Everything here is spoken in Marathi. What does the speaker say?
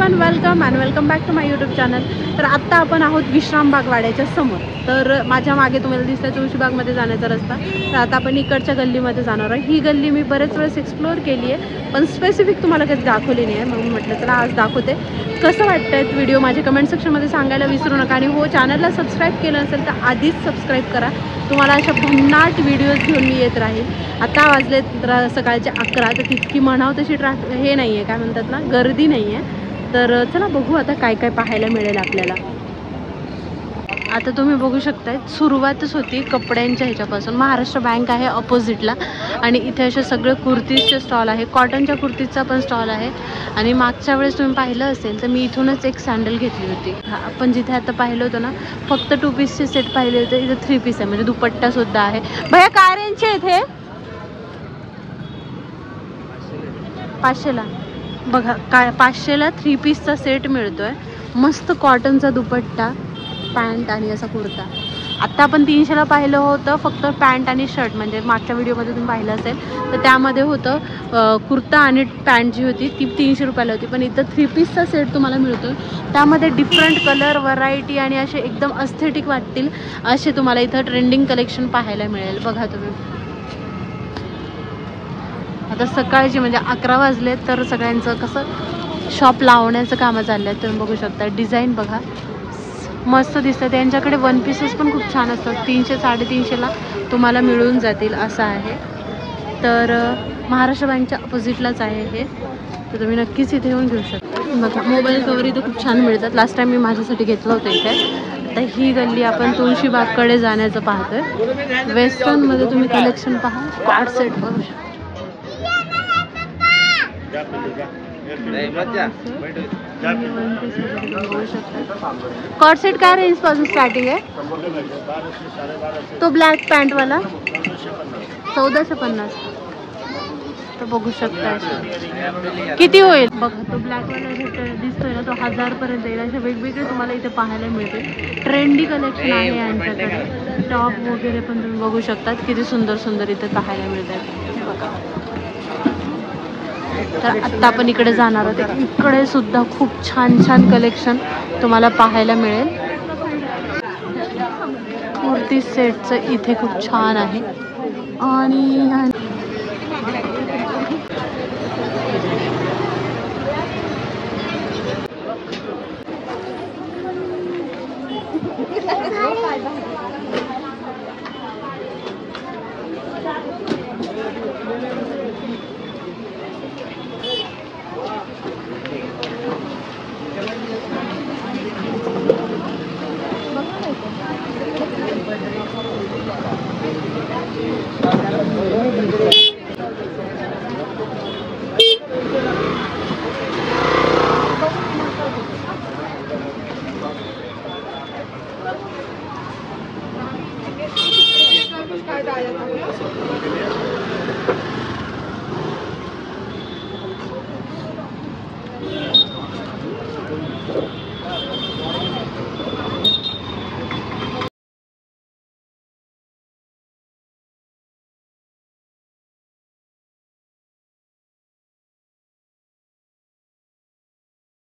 Everyone, welcome and welcome back to my YouTube channel. तर आत्ता आपण आहोत विश्रामबाग वाड्याच्या समोर। तर माझ्या मागे तुम्हाला दिसतंय तुळशीबागमध्ये जाण्याचा रस्ता। तर आता आपण इकडच्या गल्लीमध्ये जाणार आहे। ही गल्ली मी बरेच वेळेस एक्सप्लोअर केली आहे, पण स्पेसिफिक तुम्हाला कधी दाखवली नाही आहे, म्हणून म्हटलं चला आज दाखवते। कसं वाटतंय व्हिडिओ माझ्या कमेंट सेक्शनमध्ये सांगायला विसरू नका। आणि हो, चॅनलला सबस्क्राईब केलं असेल तर आधीच सबस्क्राईब करा, तुम्हाला अशा भन्नाट व्हिडिओज घेऊन मी येत राहील। आता वाजले सकाळचे 11, तर तितकी म्हणावं तशी हे नाही आहे, काय म्हणतात ना, गर्दी नाही आहे। तर चला बघू आता काय काय पाहायला मिळेल आपल्याला। आता तुम्ही बघू शकताय, सुरुवातच होती कपड्यांच्या ह्याच्यापासून। महाराष्ट्र बँक आहे अपोजिटला, आणि इथे असे सगळे कुर्तीजचे स्टॉल आहे, कॉटनच्या कुर्तीजचा पण स्टॉल आहे। आणि मागच्या वेळेस तुम्ही पाहिलं असेल तर मी इथूनच एक सँडल घेतली होती। आपण जिथे आता पाहिलं होतं ना, फक्त 2 पीसचे सेट पाहिले होते, इथे 3 पीस आहे, म्हणजे दुपट्टा सुद्धा आहे। भैया काय रेंजचे आहेत हे? 500ला बघा, काय 500ला 3 पीसचा सेट मिळतोय। मस्त कॉटनचा दुपट्टा, पॅन्ट आणि असा कुर्ता। आत्ता आपण 300ला पाहिलं होतं फक्त पॅन्ट आणि शर्ट, म्हणजे मागच्या व्हिडिओमध्ये तुम्ही पाहिलं असेल तर त्यामध्ये होतं कुर्ता आणि पॅन्ट जी होती ती 300 रुपयाला होती। पण इथं 3 पीसचा सेट तुम्हाला मिळतो, त्यामध्ये डिफरंट कलर, व्हरायटी आणि असे एकदम अस्थेटिक वाटतील असे तुम्हाला इथं ट्रेंडिंग कलेक्शन पाहायला मिळेल। बघा तुम्ही, आता सकाळची म्हणजे 11 वाजले, तर सगळ्यांचं कसं शॉप लावण्याचं कामं चाललं आहे। तुम्ही बघू शकता, डिझाईन बघा मस्त दिसतं। त्यांच्याकडे 1 पीसेस पण खूप छान असतात, 300-350ला तुम्हाला मिळून जातील असं आहे। तर महाराष्ट्र बँकच्या अपोजिटलाच आहे हे, तर तुम्ही नक्कीच इथे येऊन घेऊ शकता। बघा, मोबाईल कवर इथं खूप छान मिळतात, लास्ट टाइम मी माझ्यासाठी घेतलं होतं इथे। आता ही गल्ली आपण तुळशीबागकडे जाण्याचं पाहतोय। वेस्टर्नमध्ये तुम्ही कलेक्शन पहा, कॉर्ड सेट बघू शकता। कॉर्ड सेट काय रेंज पासून स्टार्टिंग आहे? तो ब्लॅक पॅन्ट वाला 1450, तर बघू शकता किती होईल बघा। तो ब्लॅक वाला दिसतोय ना, तो 1000 पर्यंत येईल। असे वेगवेगळे तुम्हाला इथे पाहायला मिळते, ट्रेंडी कलेक्शन आहे यांच्याकडे। टॉप वगैरे पण तुम्ही बघू शकतात, किती सुंदर सुंदर इथे पाहायला मिळतात बघा। तर आत्ता आपण इकडे जाणार आहोत, इकडे सुद्धा खूप छान छान कलेक्शन तुम्हाला पाहायला मिळेल। कुर्ती सेटचं इथे खूप छान आहे। आणि